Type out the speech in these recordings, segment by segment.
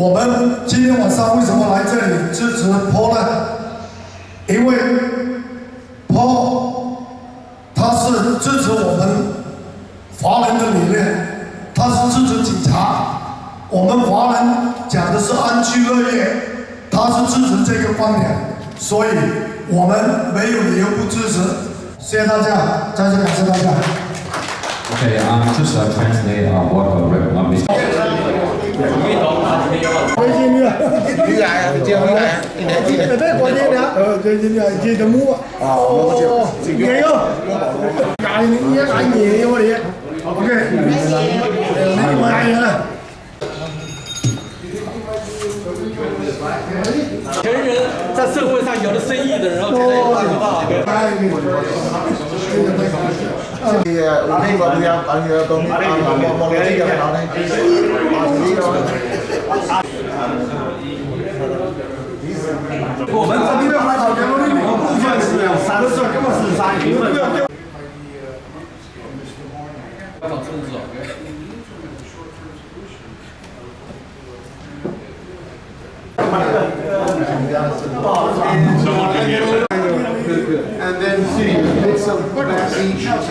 我们今天晚上为什么来这里支持 Paul 呢？因为 Paul 他是支持我们华人的理念，他是支持警察。我们华人讲的是安居乐业，他是支持这个观点，所以我们没有理由不支持。谢谢大家，再次感谢大家。Okay, just translate what Mr. 回去你啊，你来啊，你接回来啊，你来接。别过年了，这怎么？哦，也有，俺你也俺也有的 ，OK， 你买呀。前人在社会上有了生意的人，然后开始画画。thì ở đây có người công một cái gì đó này我们这边还好，我们每个部分是根本是3名。找村子。And then make some back each and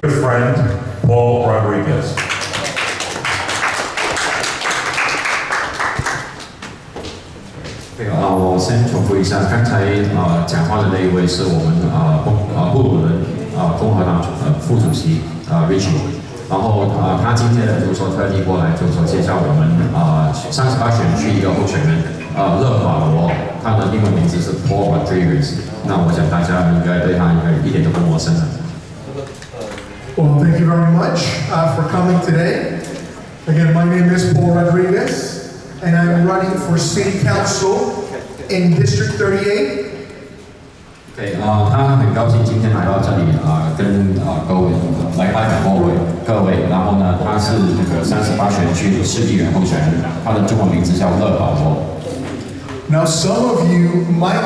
Good friend, Paul Rodriguez. Okay, 我先重复一下，刚才讲话的那一位是我们布鲁人共和党副主席Richie， 然后他今天呢就是说特地过来就是说介绍我们38选区一个候选人乐保罗，他的英文名字是 Paul Rodriguez， 那我想大家应该对他应该一点都不陌生了。Well, thank you very much for coming today. Again, my name is Paul Rodriguez, and I'm running for City Council in District 38. Okay, 他很高兴今天来到这里跟各位来代表各位，然后呢，他是这个38选区的市议员候选人，他的中文名字叫乐保罗。Now, some of you might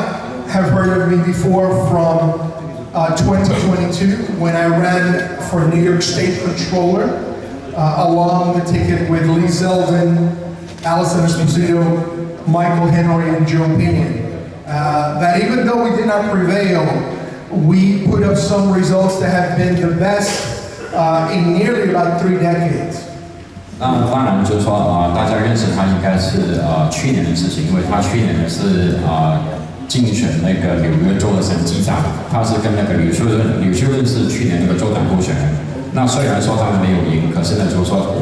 have heard of me before from 2022 when I ran for New York State Controller along the ticket with Lee Zeldin, Allison Esposito, Michael Henry, and Joe Pinion. That even though we did not prevail, we put up some results that have been the best in nearly about 3 decades. 那当然就是说大家认识他应该是去年的事情，因为他去年是竞选那个纽约州的省级长，他是跟那个吕秀任是去年那个州长候选人。那虽然说他们没有赢，可是呢，就是说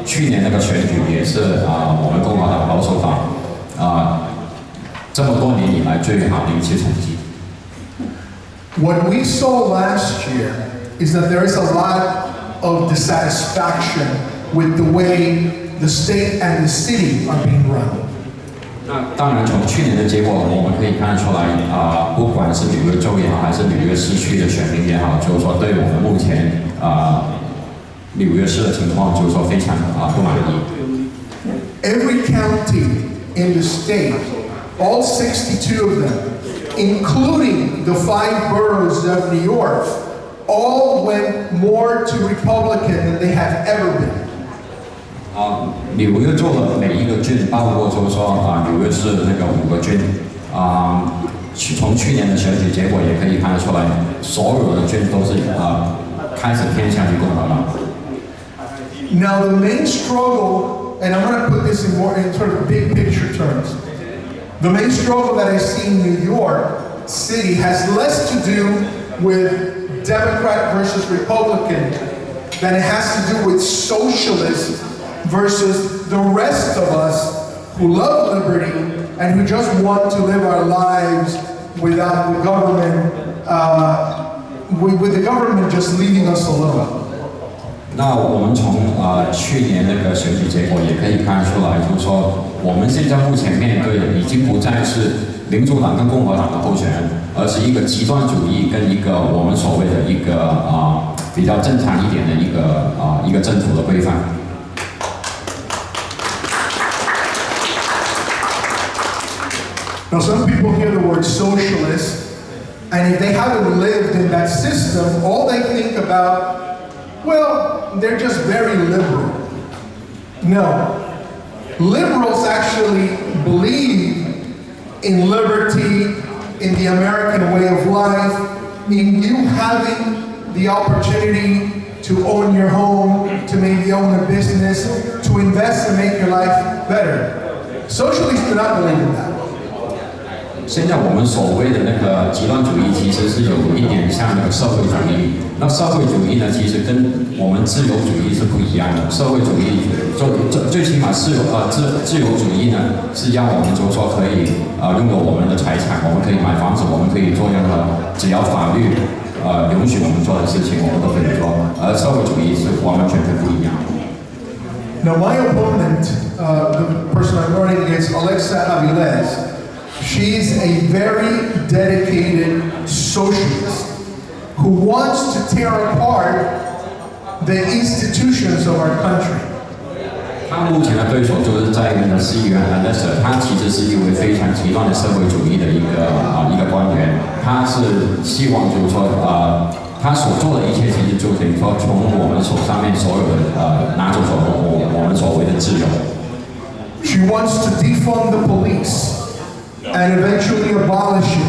去年那个选举也是我们共和党保守党这么多年以来最好的一次成绩。What we saw last year is that there is a lot of dissatisfaction with the way the state and the city are being run. 那当然，从去年的结果我们可以看得出来，不管是纽约州也好，还是纽约市区的选民也好，就是说对我们目前纽约市的情况，就是说非常不满意。Every county in the state, all 62 of them, including the 5 boroughs of New York, all went more to Republican than they have ever been. 纽约州的每一个郡，包括就是说纽约市的那个5个郡，从去年的选举结果也可以看得出来，所有的军都是开始偏向于共和党。Now the main struggle, and I'm going to put this in sort of big picture terms. The main struggle that I see in New York City has less to do with Democrat versus Republican than it has to do with socialists versus the rest of us who love liberty and who just want to live our lives without the government, with the government just leaving us alone. 那我们从去年那个选举结果也可以看出来，就是说我们现在目前面对的已经不再是民主党跟共和党的候选人，而是一个极端主义跟一个我们所谓的一个比较正常一点的一个政府的规范。Now some people hear the word socialist, and if they haven't lived in that system, all they think about, well, they're just very liberal. No. Liberals actually believe in liberty, in the American way of life, in you having the opportunity to own your home, to maybe own a business, to invest and make your life better. Socialists do not believe in that. 现在我们所谓的那个极端主义，其实是有一点像那个社会主义。那社会主义呢，其实跟我们自由主义是不一样的。社会主义最起码自由主义呢，是让我们就是说可以拥有我们的财产，我们可以买房子，我们可以做任何只要法律允许我们做的事情，我们都可以做。而社会主义是完完全全不一样。Now my opponent, the person I'm running against, Alexa Avilés. She's a very dedicated socialist who wants to tear apart the institutions of our country. 他目前的对手就是在任的市议员安德森，他其实是一位非常极端的社会主义的一个官员。他是希望就是说他所做的一切其实就等于说从我们手上面所有的拿走我们所谓的自由。She wants to defund the police and eventually abolish it.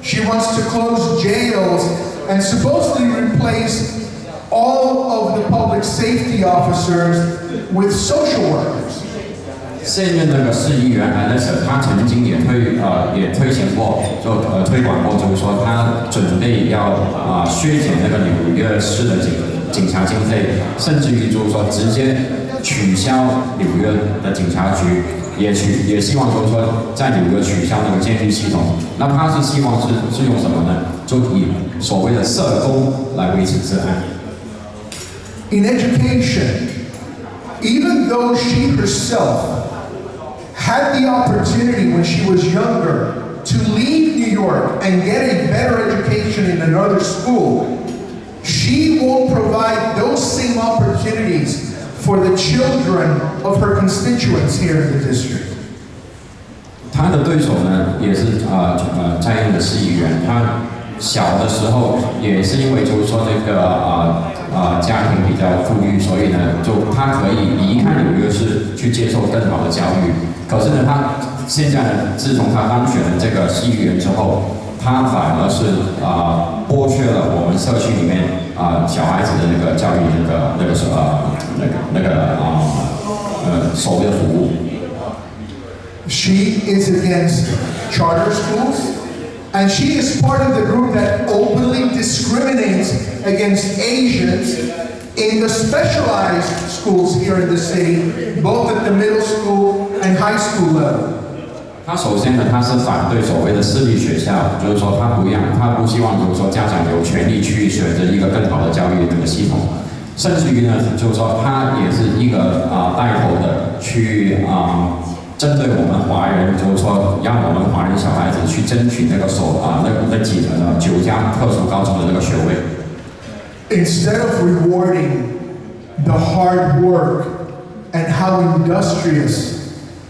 She wants to close jails and supposedly replace all of the public safety officers with social workers. 现任那个市议员安德森，他曾经也推行过，推广过，就是说他准备要削减那个纽约市的警察经费，甚至于就是说直接取消纽约的警察局。也希望就是说，在纽约取消那个监狱系统。那他是希望是用什么呢？就以所谓的社工来维持治安。In education, even though she herself had the opportunity when she was younger to leave New York and get a better education in another school, she won't provide those same opportunities for the children of her constituents here in the district. 他的对手呢，也是在任的市议员。他小的时候也是因为就是说这个家庭比较富裕，所以呢，就他可以离开纽约市去接受更好的教育。可是呢，他现在呢，自从他当选了这个市议员之后，他反而是剥削了我们社区里面小孩子的那个教育所谓的服务。She is against charter schools, and she is part of the group that openly discriminates against Asians in the specialized schools here in the city, both at the middle school and high school level. 他首先呢，他是反对所谓的私立学校，就是说他不希望就是说家长有权利去选择一个更好的教育这个系统，甚至于呢，就是说他也是一个带头的去针对我们华人，就是说让我们华人小孩子去争取那个9家特殊高中的那个学位。Instead of rewarding the hard work and how industrious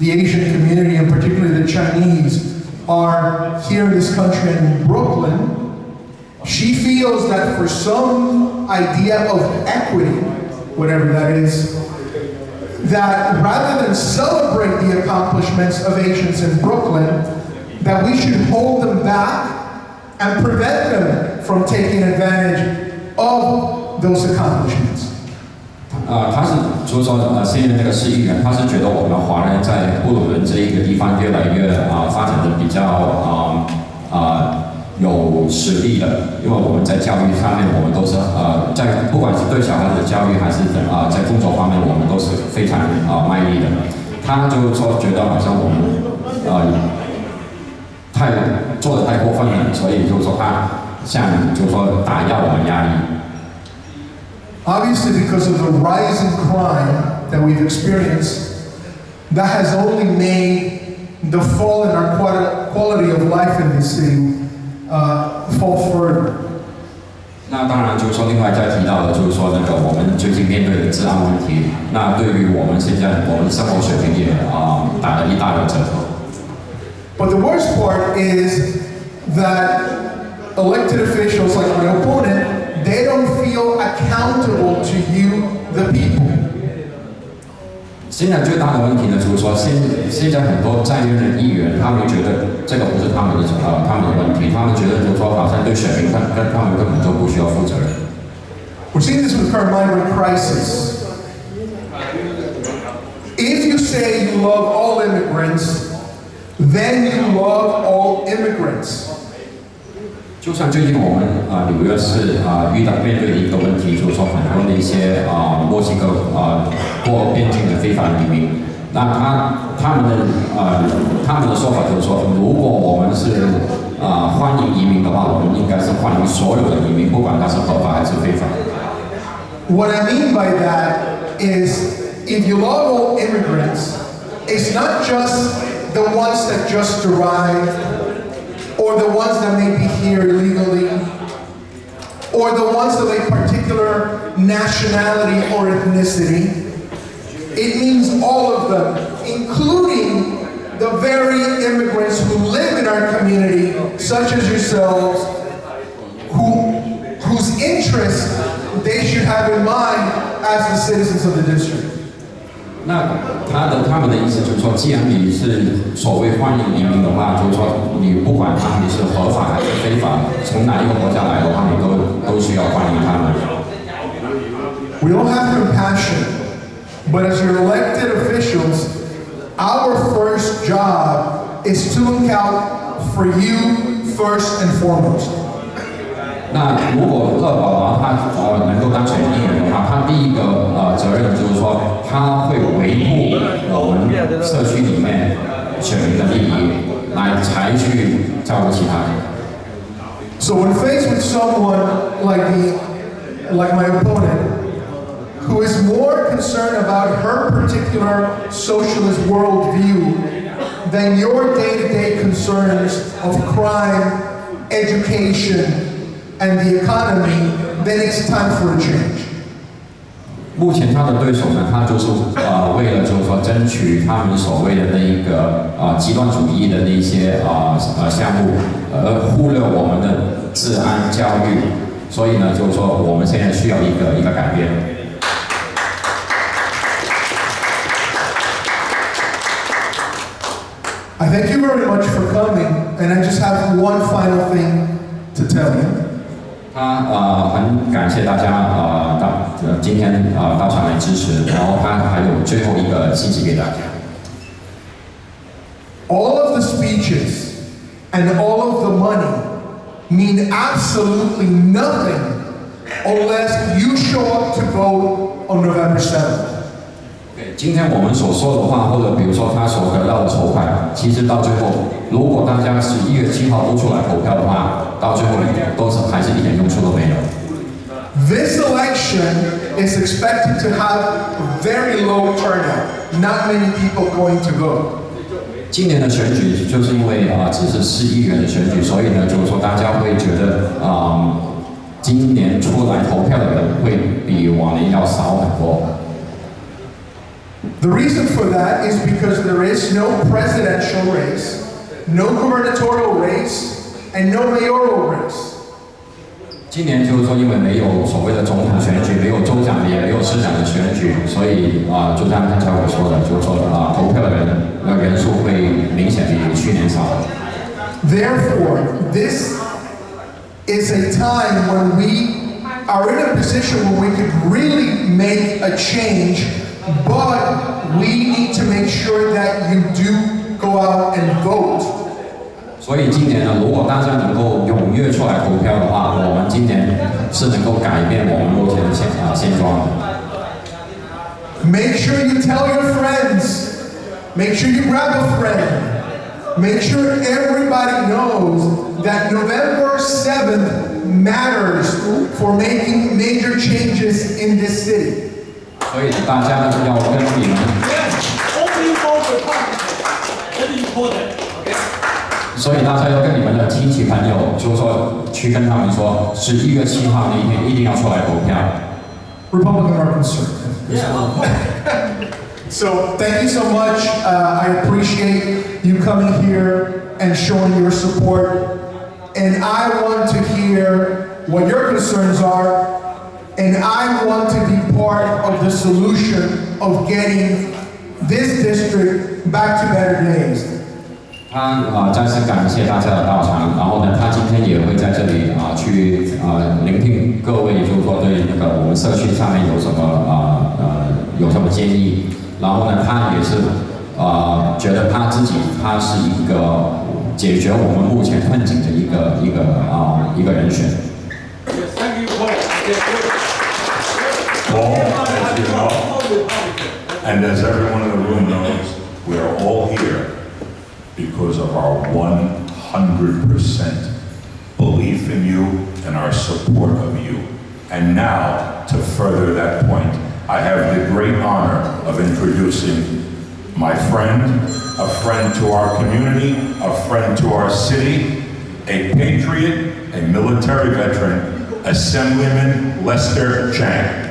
the Asian community, and particularly the Chinese, are here in this country and in Brooklyn, she feels that for some idea of equity, whatever that is, that rather than celebrate the accomplishments of Asians in Brooklyn, that we should hold them back and prevent them from taking advantage of those accomplishments. 他是就是说现在这个市议员，他是觉得我们华人在布鲁伦这一个地方越来越发展的比较有实力的，因为我们在教育上面，我们都是在不管是对小孩子的教育，还是在工作方面，我们都是非常卖力的。他就是说觉得好像我们做得太过分了，所以就是说他像就是说打压我们压力。Obviously, because of the rise in crime that we've experienced, that has only made the fall in our quality of life in this city fall further. 那当然就是说，另外再提到的就是说那个我们最近面对的治安问题，那对于我们现在我们生活水平也打了一大个折头。But the worst part is that elected officials like my opponent, they don't feel accountable to you, the people. 现在最大的问题呢，就是说现在很多在任的议员，他们觉得这个不是他们的问题，他们觉得就是说好像对选民他们根本就不需要负责任。We're seeing this with current migrant crisis. If you say you love all immigrants, then you love all immigrants. 就像最近我们纽约市面对的一个问题，就是说很多的一些墨西哥过边境的非法移民，那他们的说法就是说，如果我们是欢迎移民的话，我们应该是欢迎所有的移民，不管他是合法还是非法。What I mean by that is, if you love all immigrants, it's not just the ones that just arrived, or the ones that may be here illegally, or the ones of a particular nationality or ethnicity. It means all of them, including the very immigrants who live in our community, such as yourselves, whose interests they should have in mind as the citizens of the district. 那他们的意思就是说，既然你是所谓欢迎移民的话，就是说你不管他们是合法还是非法，从哪一个国家来的话，你都需要欢迎他们。We all have compassion, but as your elected officials, our first job is to look out for you first and foremost. 那如果乐保罗他能够当选议员的话，他第一个责任就是说，他会维护我们社区里面选民的利益，来才去照顾其他人。So when faced with someone like my opponent, who is more concerned about her particular socialist worldview than your day-to-day concerns of crime, education, and the economy, then it's time for a change. 目前他的对手呢，他就是为了就是说争取他们所谓的那一个极端主义的那些项目，忽略我们的治安教育，所以呢，就是说我们现在需要一个改变。I thank you very much for coming, and I just have one final thing to tell you. 他很感谢大家今天到场来支持，然后他还有最后一个信息给大家。All of the speeches and all of the money mean absolutely nothing unless you show up to vote on November 7th. 今天我们所说的话，或者比如说他所得到的筹款，其实到最后，如果大家是1月7号都出来投票的话，到最后都是还是一点用处都没有。This election is expected to have very low turnout. Not many people going to vote. 今年的选举就是因为只是市议员的选举，所以呢，就是说大家会觉得今年出来投票的人会比往年要少很多。The reason for that is because there is no presidential race, no gubernatorial race, and no mayoral race. 今年就是说，因为没有所谓的总统选举，没有州长，也没有市长的选举，所以就像刚才我说的，就是说投票的人数会明显比去年少。Therefore, this is a time when we are in a position where we could really make a change, but we need to make sure that you do go out and vote. 所以今年呢，如果大家能够踊跃出来投票的话，我们今年是能够改变我们目前的现状的。Make sure you tell your friends. Make sure you grab a friend. Make sure everybody knows that November 7th matters for making major changes in this city. 所以大家要跟你们。所以大家要跟你们的亲戚朋友，就是说去跟他们说，11月7号那一天一定要出来投票。Republican or conservative? So thank you so much. I appreciate you coming here and showing your support. And I want to hear what your concerns are. And I want to be part of the solution of getting this district back to better days. 他再次感谢大家的到场，然后呢，他今天也会在这里去聆听各位，就是说对那个我们社区上面有什么建议，然后呢，他也是觉得他自己是一个解决我们目前困境的一个人选。Paul, as you know, and as everyone in the room knows, we are all here because of our 100% belief in you and our support of you. And now, to further that point, I have the great honor of introducing my friend, a friend to our community, a friend to our city, a patriot, a military veteran, Assemblyman Lester Chang.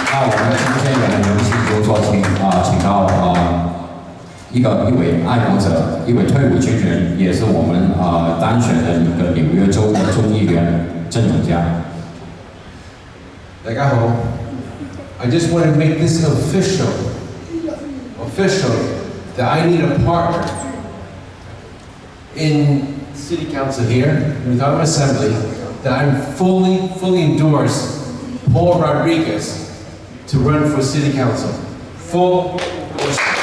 那我们今天也很荣幸，就是说请到一位爱国者，一位退伍军人，也是我们单选的一个纽约州的众议员郑永嘉。大家好 I just want to make this official that I need a partner in City Council here, with our assembly, that I'm fully endorse Paul Rodriguez to run for City Council. Full endorsement.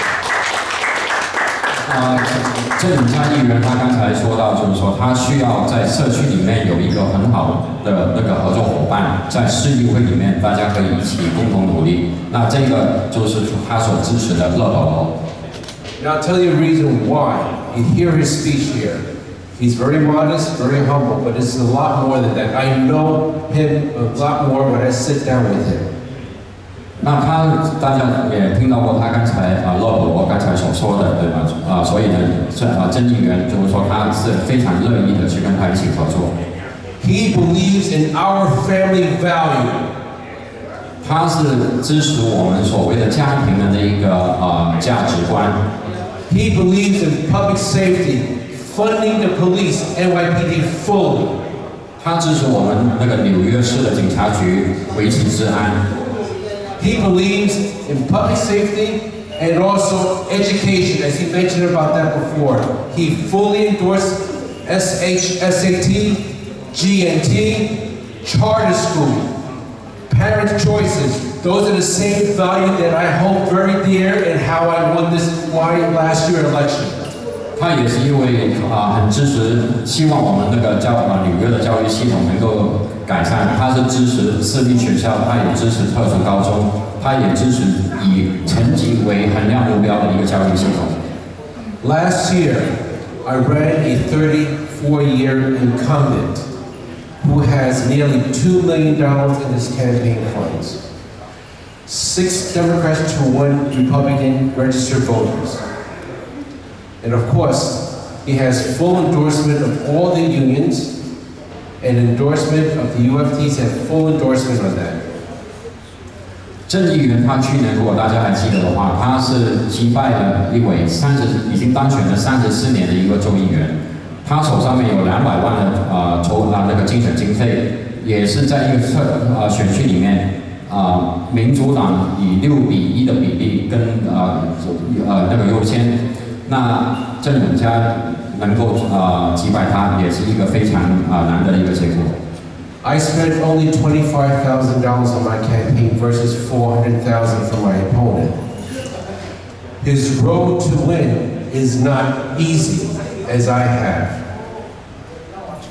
郑永嘉议员他刚才说到，就是说他需要在社区里面有一个很好的那个合作伙伴，在市议会里面大家可以一起共同努力。那这个就是他所支持的乐保罗。And I'll tell you a reason why. You hear his speech here. He's very modest, very humble, but it's a lot more than that. I know him a lot more when I sit down with him. 那大家也听到过他刚才乐保罗刚才所说的，对吧？所以呢，郑议员就是说他是非常乐意的去跟他一起合作。He believes in our family value. 他是支持我们所谓的家庭的那一个价值观。He believes in public safety, funding the police, NYPD fully. 他支持我们那个纽约市的警察局维持治安。He believes in public safety and also education, as he mentioned about that before. He fully endorsed SAT, GNT, charter school, parent choices. Those are the same value that I hold very dear and how I won my last year election. 他也是一位很支持，希望我们那个纽约的教育系统能够改善。他是支持私立学校，他也支持特殊高中，他也支持以成绩为衡量目标的一个教育系统。Last year, I ran a 34-year incumbent who has nearly $2 million in his campaign funds. 6 Democrats to 1 Republican registered voters. And of course, he has full endorsement of all the unions and endorsement of the UFTs have full endorsement on that. 郑议员他去年如果大家还记得的话，他是击败了一位已经当选了34年的一个州议员，他手上面有200万的那个竞选经费，也是在一个选区里面民主党以6:1的比例跟那个优先。那郑永嘉能够击败他，也是一个非常难得的一个结果。I spent only $25,000 on my campaign versus $400,000 for my opponent. His road to win is not easy, as I have.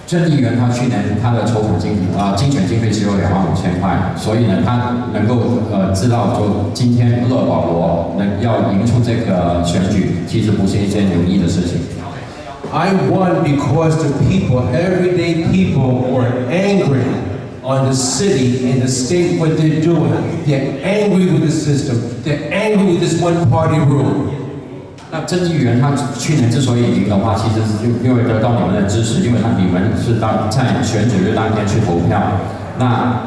郑议员他去年他的筹款竞选经费只有25000块，所以呢，他能够知道就今天乐保罗要赢出这个选举，其实不是一件容易的事情。I won because the people, everyday people, were angry on the city and the state what they're doing. They're angry with the system. They're angry with this one-party rule. 那郑议员他去年之所以赢的话，其实是因为得到你们的支持，因为你们是在选举日当天去投票，那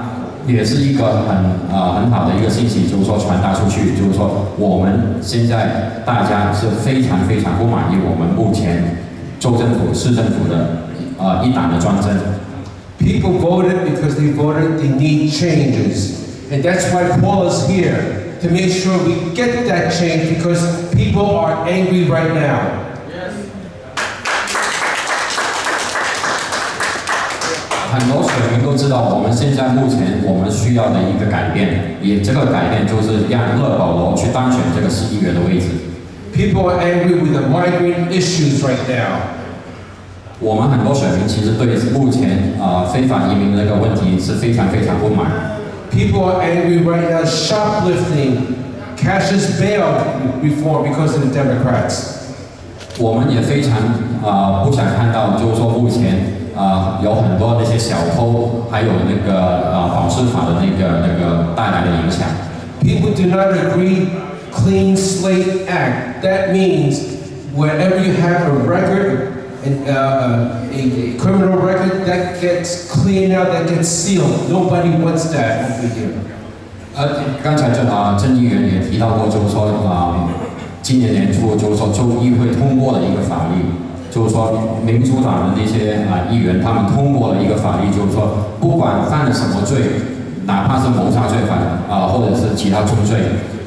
也是一个很好的一个信息，就是说传达出去，就是说我们现在大家是非常非常不满意我们目前州政府、市政府的一党的专政。People voted because they voted they need changes, and that's why Paul is here. To make sure we get that change because people are angry right now. Yes. 很多选民都知道，我们现在目前我们需要的一个改变，也这个改变就是让乐保罗去当选这个市议员的位置。People are angry with the migrant issues right now. 我们很多选民其实对目前非法移民这个问题是非常非常不满。People are angry right now, shoplifting, cashless bail reform because of the Democrats. 我们也非常不想看到，就是说目前有很多那些小偷，还有那个保释法的那个带来的影响。People do not agree clean slate act. That means wherever you have a record, a criminal record that gets cleaned out, that gets sealed. Nobody wants that over here. 刚才郑议员也提到过，就是说今年年初就是说州议会通过了一个法律，就是说民主党的那些议员他们通过了一个法律，就是说不管犯了什么罪，哪怕是谋杀罪犯或者是其他重罪，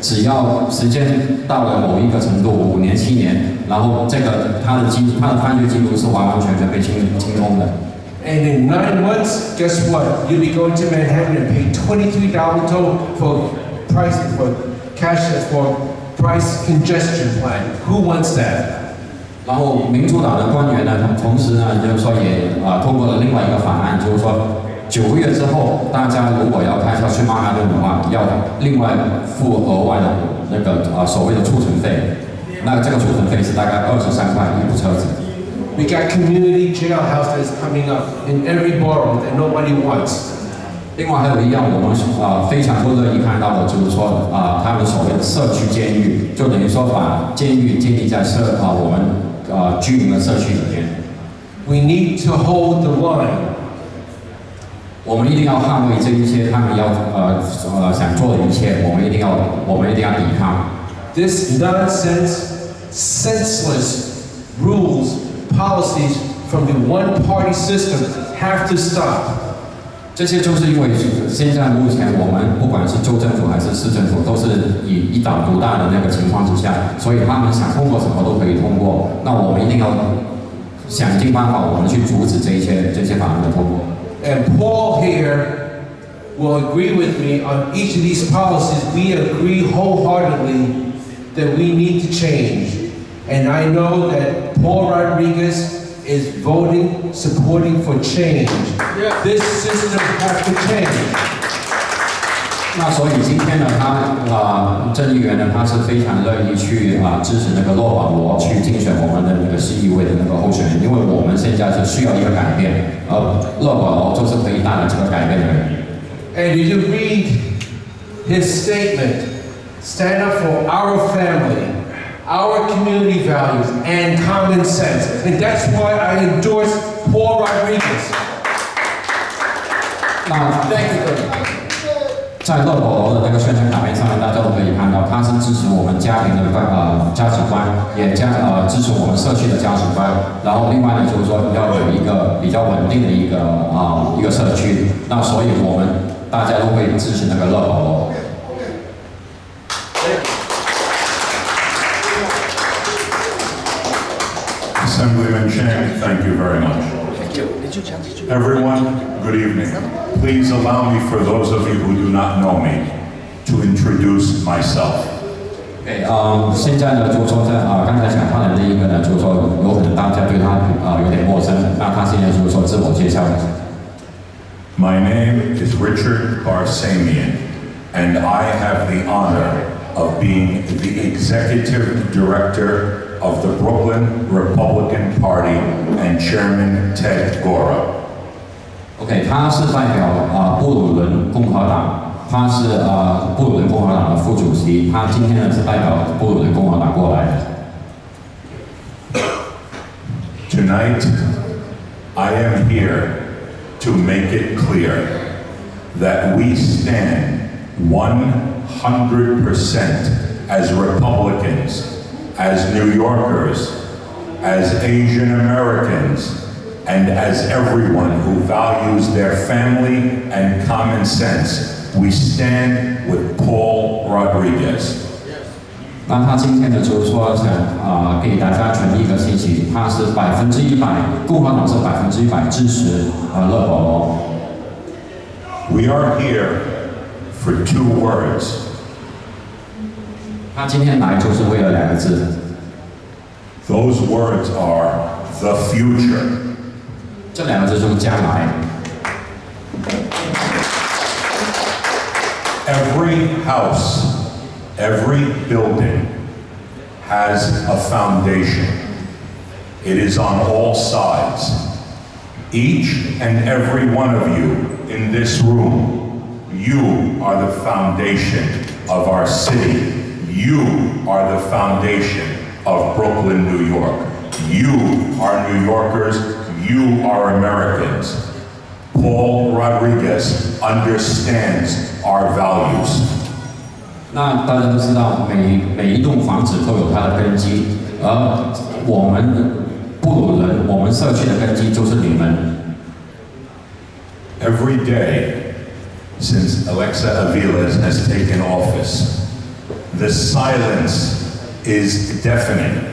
只要时间到了某一个程度，5年、7年，然后这个他的犯罪记录是完完全全被清空的。And in 9 months, guess what? You'll be going to Manhattan and pay $23 toll for price congestion plan. Who wants that? 然后民主党的官员呢，同时呢，就是说也通过了另外一个法案，就是说9个月之后，大家如果要开车去曼哈顿的话，要另外付额外的那个所谓的促成费。那这个促成费是大概23块一部车子。We got community jailhouses coming up in every borough that nobody wants. 另外还有一样我们非常不乐意看到的，就是说他们所谓的社区监狱，就等于说把监狱建立在我们居民的社区里面。We need to hold the line. 我们一定要捍卫这一些他们要想做的一切，我们一定要抵抗。This nonsense, senseless rules, policies from the one-party system have to stop. 这些就是因为现在目前我们不管是州政府还是市政府，都是以一党独大的那个情况之下，所以他们想通过什么都可以通过。那我们一定要想尽办法，我们去阻止这些法案的通过。And Paul here will agree with me on each of these policies. We agree wholeheartedly that we need to change. And I know that Paul Rodriguez is voting, supporting for change. This system has to change. 那所以今天呢，郑议员呢，他是非常乐意去支持那个乐保罗去竞选我们的那个市议会的那个候选人，因为我们现在是需要一个改变，乐保罗就是可以带来这个改变的人。And did you read his statement? Stand up for our family, our community values, and common sense. And that's why I endorse Paul Rodriguez. Thank you. 在乐保罗的那个宣传卡片上面，大家都可以看到，他是支持我们家庭的价值观，也支持我们社区的价值观。然后另外呢，就是说要有一个比较稳定的一个社区。那所以我们大家都会支持那个乐保罗。Assemblyman Chang, thank you very much. Everyone, good evening. Please allow me, for those of you who do not know me, to introduce myself. 现在呢，就是说刚才讲话的那一个呢，就是说有可能大家对他有点陌生，那他现在就是说自我介绍。My name is Richard Barsamian, and I have the honor of being the executive director of the Brooklyn Republican Party and Chairman Ted Gora. 他是代表布鲁伦共和党。他是布鲁伦共和党的副主席，他今天呢是代表布鲁伦共和党过来的。Tonight, I am here to make it clear that we stand 100% as Republicans, as New Yorkers, as Asian Americans, and as everyone who values their family and common sense. We stand with Paul Rodriguez. 那他今天呢，就是说想给大家传递一个信息，他是100%，共和党是100%支持乐保罗。We are here for 2 words. 他今天来就是为了2个字。Those words are the future. 这2个字就是将来。Every house, every building has a foundation. It is on all sides. Each and every one of you in this room, you are the foundation of our city. You are the foundation of Brooklyn, New York. You are New Yorkers. You are Americans. Paul Rodriguez understands our values. 那大家都知道，每一栋房子都有它的根基，而我们布鲁伦，我们社区的根基就是你们。Every day since Alexa Aviles has taken office, the silence is deafening.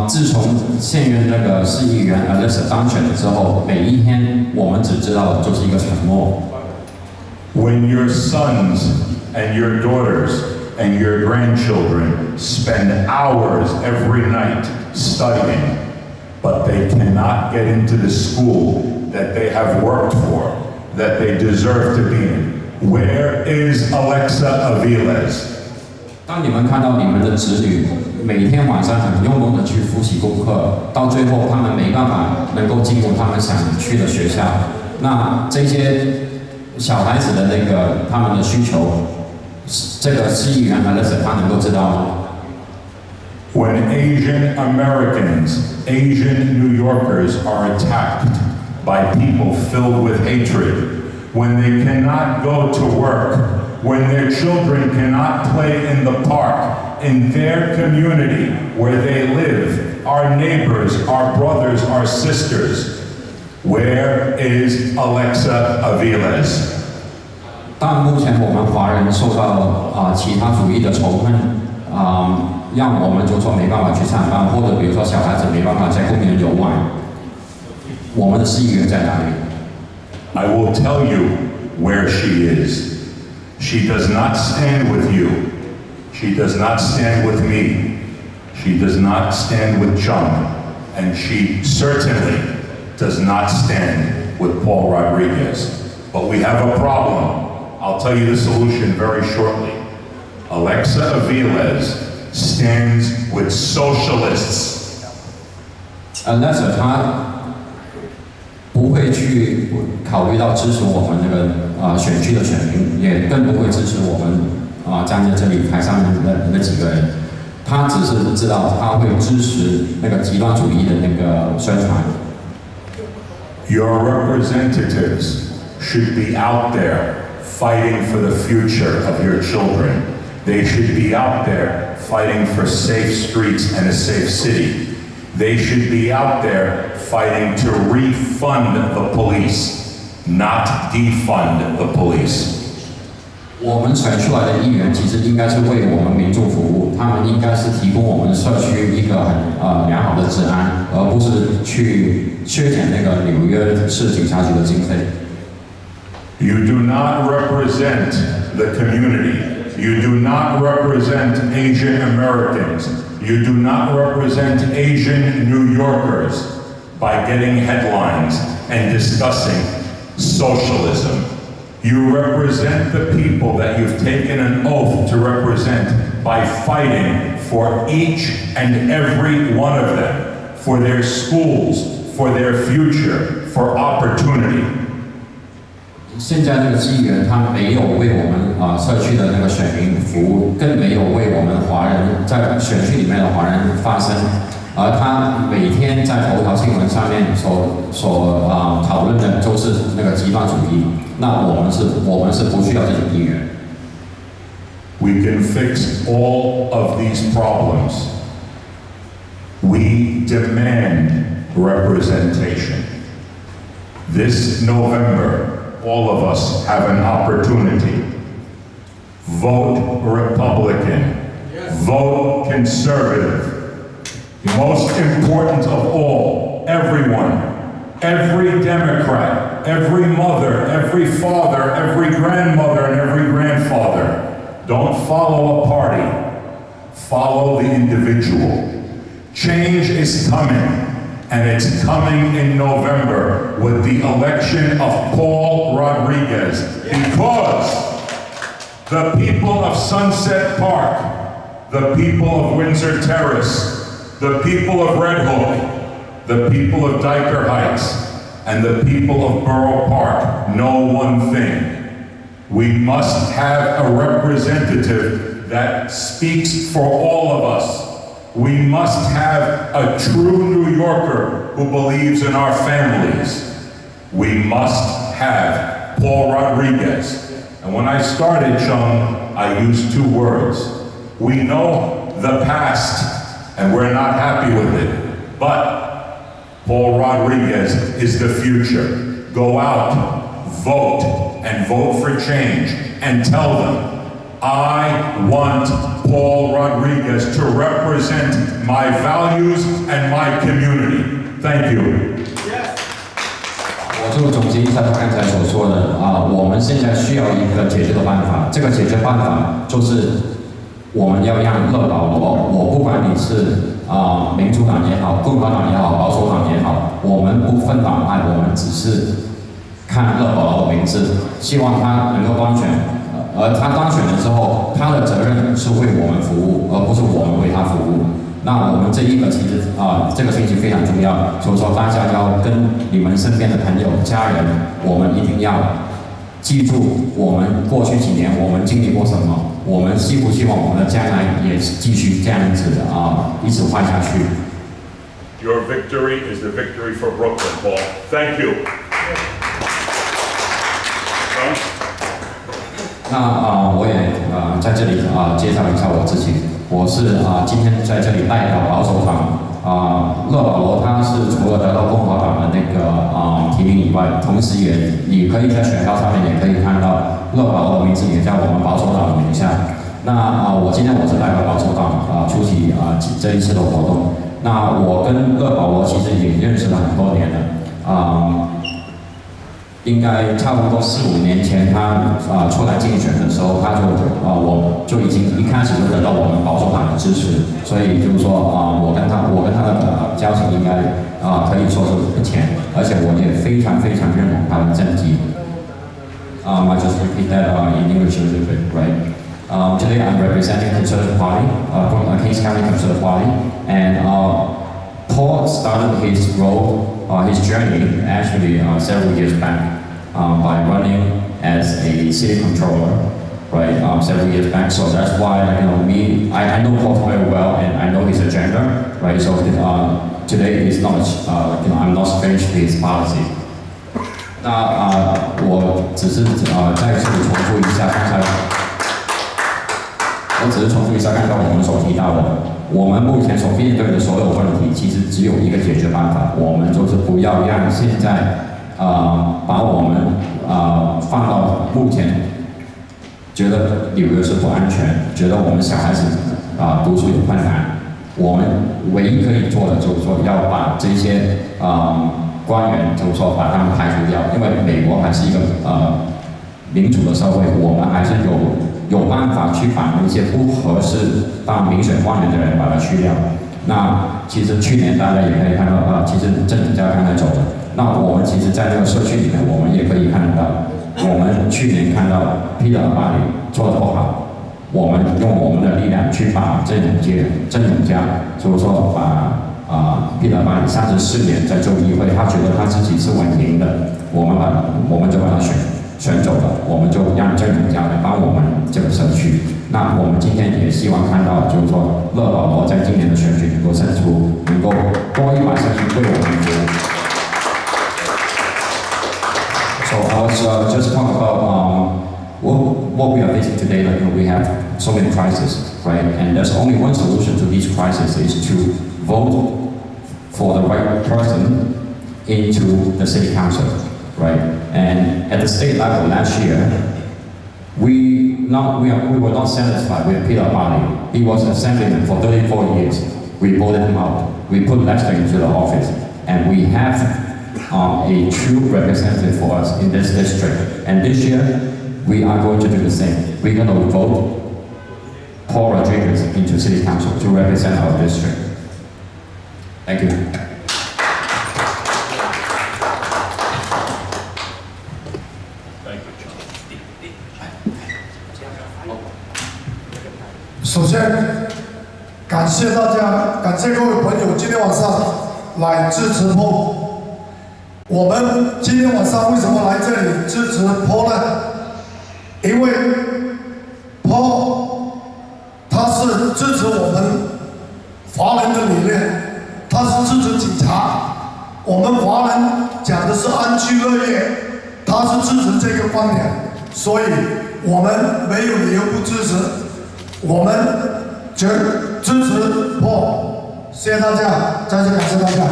自从现任那个市议员 Alexa 当选了之后，每一天我们只知道的就是一个沉默。When your sons and your daughters and your grandchildren spend hours every night studying, but they cannot get into the school that they have worked for, that they deserve to be in, where is Alexa Aviles? 当你们看到你们的子女每天晚上很用功的去复习功课，到最后他们没办法能够进入他们想去的学校，那这些小孩子的那个他们的需求，这个市议员Alexa他能够知道吗？ When Asian Americans, Asian New Yorkers are attacked by people filled with hatred, when they cannot go to work, when their children cannot play in the park, in their community where they live, our neighbors, our brothers, our sisters, where is Alexa Aviles? 但目前我们华人受到其他主义的仇恨，让我们就说没办法去上班，或者比如说小孩子没办法在公园游玩，我们的市议员在哪里？ I will tell you where she is. She does not stand with you. She does not stand with me. She does not stand with Chung. And she certainly does not stand with Paul Rodriguez. But we have a problem. I'll tell you the solution very shortly. Alexa Aviles stands with socialists. Alexa 他不会去考虑到支持我们那个选区的选民，也更不会支持我们站在这里台上的那几个人。他只是知道他会支持那个极端主义的那个宣传。Your representatives should be out there fighting for the future of your children. They should be out there fighting for safe streets and a safe city. They should be out there fighting to refund the police, not defund the police. 我们选出来的议员其实应该是为我们民众服务，他们应该是提供我们社区一个很良好的治安，而不是去削减那个纽约市警察局的经费。You do not represent the community. You do not represent Asian Americans. You do not represent Asian New Yorkers by getting headlines and discussing socialism. You represent the people that you've taken an oath to represent by fighting for each and every one of them, for their schools, for their future, for opportunity. 现在这个议员他没有为我们社区的那个选民服务，更没有为我们华人在选区里面的华人发声，而他每天在头条新闻上面所讨论的都是那个极端主义。那我们是不需要这种议员。We can fix all of these problems. We demand representation. This November, all of us have an opportunity. Vote Republican. Vote conservative. Most important of all, everyone, every Democrat, every mother, every father, every grandmother, and every grandfather, don't follow a party, follow the individual. Change is coming. And it's coming in November with the election of Paul Rodriguez, because the people of Sunset Park, the people of Windsor Terrace, the people of Red Hook, the people of Dyker Heights, and the people of Borough Park know one thing. We must have a representative that speaks for all of us. We must have a true New Yorker who believes in our families. We must have Paul Rodriguez. And when I started, Chung, I used 2 words. We know the past, and we're not happy with it. But Paul Rodriguez is the future. Go out, vote, and vote for change, and tell them, I want Paul Rodriguez to represent my values and my community. Thank you. 我就总结一下他刚才所说的我们现在需要一个解决的办法。这个解决办法就是我们要让乐保罗，我不管你是民主党也好，共和党也好，保守党也好，我们不分党派，我们只是看乐保罗的名字，希望他能够当选。而他当选了之后，他的责任是为我们服务，而不是我们为他服务。那我们这一个其实这个信息非常重要，所以说大家要跟你们身边的朋友、家人，我们一定要记住我们过去几年我们经历过什么，我们希不希望我们的将来也继续这样子一直坏下去。Your victory is the victory for Brooklyn, Paul. Thank you. 那我也在这里介绍一下我自己，我是今天在这里代表保守党乐保罗，他是除了得到共和党的那个提名以外，同时你可以在选票上面也可以看到乐保罗的名字也在我们保守党的名下。那我今天是代表保守党出席这一次的活动。那我跟乐保罗其实也认识了很多年了应该差不多4、5年前，他出来竞选的时候，我就已经一开始就得到我们保守党的支持，所以就是说我跟他的交情应该可以说是不浅，而且我也非常非常认同他的政绩。I just repeat that in English a little bit, right? Today I'm representing Conservative Party, Kings County Conservative Party, and Paul started his journey actually several years back by running as a city controller, right? Several years back. So that's why I know Paul very well and I know his agenda, right? So today is not I'm not strange to his policy. 那我只是再次重复一下刚才我们所提到的。我们目前所面对的所有问题，其实只有一个解决办法，我们就是不要让现在把我们放到目前觉得纽约是不安全，觉得我们小孩子读书有困难，我们唯一可以做的就是说要把这些官员就是说把他们排除掉，因为美国还是一个民主的社会，我们还是有办法去把那些不合适当民选官员的人把它去掉。那其实去年大家也可以看到其实郑永嘉刚才走了。那我们其实在这个社区里面，我们也可以看得到，我们去年看到Peter巴里做得不好，我们用我们的力量去把郑永嘉，就是说把Peter巴里34年在州议会，他觉得他自己是稳赢的，我们就把他选走了，我们就让郑永嘉来帮我们这个社区。那我们今天也希望看到，就是说乐保罗在今年的选举能够胜出，能够多一把声音为我们服务。So I was just talking about what we are facing today. Like, we have so many crises, right? And there's only one solution to these crises is to vote for the right person into the city council, right? And at the state level last year, we were not satisfied with Peter Barley. He was an assemblyman for 34 years. We voted him out. We put Lester into the office, and we have a true representative for us in this district. And this year, we are going to do the same. We're going to vote Paul Rodriguez into City Council to represent our district. Thank you. Thank you, John. 首先，感谢大家，感谢各位朋友今天晚上来支持 Paul。我们今天晚上为什么来这里支持 Paul 呢？因为 Paul 他是支持我们华人的理念，他是支持警察。我们华人讲的是安居乐业，他是支持这个观点，所以我们没有理由不支持。我们支持 Paul， 谢谢大家，再次感谢大家。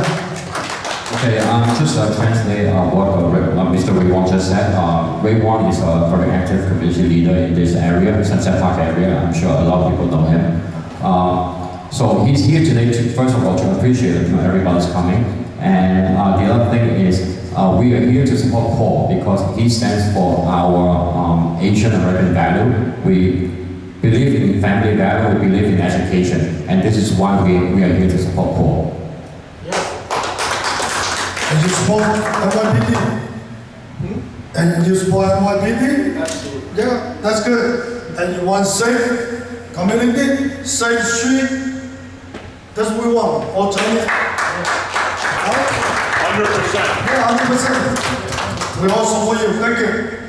Okay, just translate what Mr. Ray Wong just said. Ray Wong is a very active community leader in this area, Sunset Park area. I'm sure a lot of people know him. So he's here today to, first of all, to appreciate everybody's coming. And the other thing is we are here to support Paul because he stands for our Asian American value. We believe in family value, we believe in education, and this is why we are here to support Paul. And you support NYPD? And you support NYPD? Absolutely. Yeah, that's good. And you want safe community, safe street? That's what we want. All Chinese. 100%. Yeah, 100%. We all support you. Thank you.